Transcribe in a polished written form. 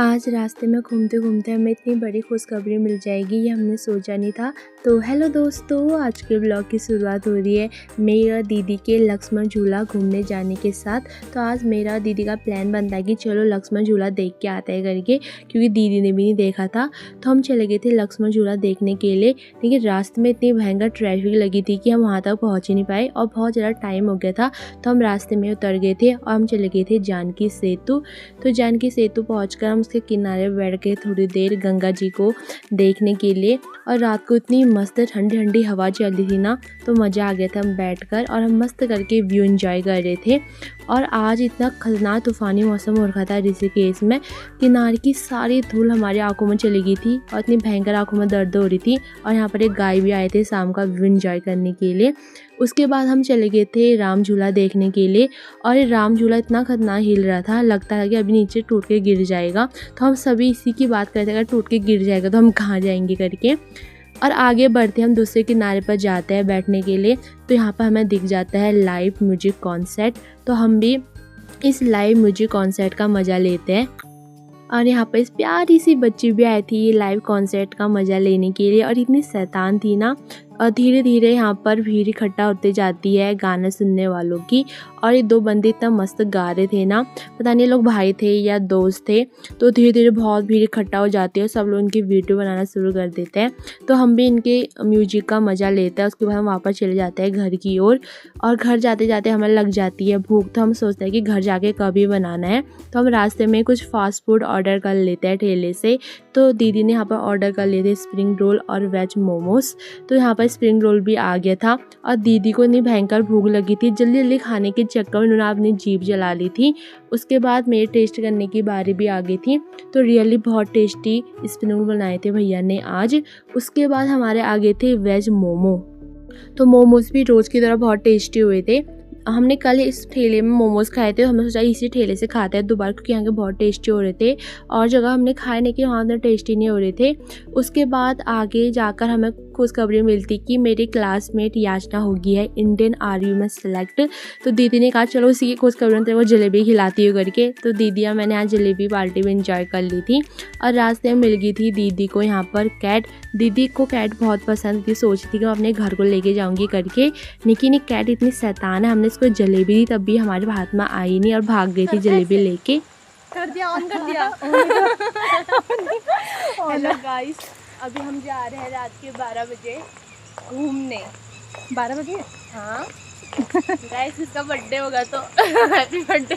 आज रास्ते में घूमते घूमते हमें इतनी बड़ी खुशखबरी मिल जाएगी ये हमने सोचा नहीं था। तो हेलो दोस्तों, आज के ब्लॉग की शुरुआत हो रही है मेरा दीदी के लक्ष्मण झूला घूमने जाने के साथ। तो आज मेरा दीदी का प्लान बनता है कि चलो लक्ष्मण झूला देख के आते हैं करके, क्योंकि दीदी ने भी नहीं देखा था। तो हम चले गए थे लक्ष्मण झूला देखने के लिए, लेकिन रास्ते में इतनी भयंकर ट्रैफिक लगी थी कि हम वहाँ तक पहुँच ही नहीं पाए और बहुत ज़्यादा टाइम हो गया था। तो हम रास्ते में उतर गए थे और हम चले गए थे जानकी सेतु। तो जानकी सेतु पहुँच हम उसके किनारे बैठ के थोड़ी देर गंगा जी को देखने के लिए, और रात को इतनी मस्त ठंडी ठंडी हवा चल रही थी ना, तो मज़ा आ गया था हम बैठकर, और हम मस्त करके व्यू एंजॉय कर रहे थे। और आज इतना खतरनाक तूफ़ानी मौसम हो रखा था ऋषिकेश में, किनारे की सारी धूल हमारी आंखों में चली गई थी और इतनी भयंकर आंखों में दर्द हो रही थी। और यहाँ पर एक गाय भी आए थे शाम का व्यू एंजॉय करने के लिए। उसके बाद हम चले गए थे राम झूला देखने के लिए, और ये राम झूला इतना खतरनाक हिल रहा था, लगता है कि अभी नीचे टूट के गिर जाएगा। तो हम सभी इसी की बात करते थे, अगर टूट के गिर जाएगा तो हम कहाँ जाएंगे करके। और आगे बढ़ते हम दूसरे किनारे पर जाते हैं बैठने के लिए। तो यहाँ पर हमें दिख जाता है लाइव म्यूजिक कॉन्सर्ट। तो हम भी इस लाइव म्यूजिक कॉन्सर्ट का मज़ा लेते हैं। और यहाँ पर इस प्यारी सी बच्ची भी आई थी ये लाइव कॉन्सर्ट का मज़ा लेने के लिए, और इतनी शैतान थी ना। और धीरे धीरे यहाँ पर भीड़ इकट्ठा होते जाती है गाना सुनने वालों की। और ये दो बंदे इतना मस्त गा रहे थे ना, पता नहीं लोग भाई थे या दोस्त थे। तो धीरे धीरे बहुत भीड़ इकट्ठा हो जाती है और सब लोग इनकी वीडियो बनाना शुरू कर देते हैं। तो हम भी इनके म्यूजिक का मज़ा लेते हैं। उसके बाद हम वापस चले जाते हैं घर की ओर, और घर जाते जाते हमें लग जाती है भूख। तो हम सोचते हैं कि घर जाके कभी बनाना है। तो हम रास्ते में कुछ फास्ट फूड ऑर्डर कर लेते हैं ठेले से। तो दीदी ने यहाँ पर ऑर्डर कर लिए थे स्प्रिंग रोल और वेज मोमोज। तो यहाँ पर स्प्रिंग रोल भी आ गया था, और दीदी को इतनी भयंकर भूख लगी थी, जल्दी जल्दी खाने के चक्कर में उन्होंने अपनी जीभ जला ली थी। उसके बाद मेरे टेस्ट करने की बारी भी आ गई थी। तो रियली बहुत टेस्टी स्प्रिंग रोल बनाए थे भैया ने आज। उसके बाद हमारे आगे थे वेज मोमो। तो मोमोज भी रोज़ की तरह बहुत टेस्टी हुए थे। हमने कल इस ठेले में मोमोज़ खाए थे, हमने सोचा इसी ठेले से खाते हैं दोबारा, क्योंकि यहाँ के बहुत टेस्टी हो रहे थे। और जगह हमने खाए नहीं कि वहाँ पर टेस्टी नहीं हो रहे थे। उसके बाद आगे जाकर हमें खुशखबरी मिलती कि मेरी क्लासमेट याचना हो गई है इंडियन आर्मी में सेलेक्ट। तो दीदी ने कहा चलो उसी की खुशखबरी में तेरे को जलेबी खिलाती हूँ करके। तो दीदी या मैंने यहाँ जलेबी पार्टी भी इंजॉय कर ली थी। और रास्ते में मिल गई थी दीदी को यहाँ पर कैट। दीदी को कैट बहुत पसंद थी, सोची थी कि मैं अपने घर को लेके जाऊँगी करके, लेकिन ये कैट इतनी शैतान है। हमने इसको जलेबी दी तब भी हमारे हाथ में आई नहीं और भाग गई थी जलेबी लेके। कर दिया, ऑन कर दिया। हेलो गाइस, अभी हम जा रहे हैं रात के 12 बजे घूमने। 12 बजे? हाँ गाइस, इसका बर्थडे होगा तो हैप्पी बर्थडे।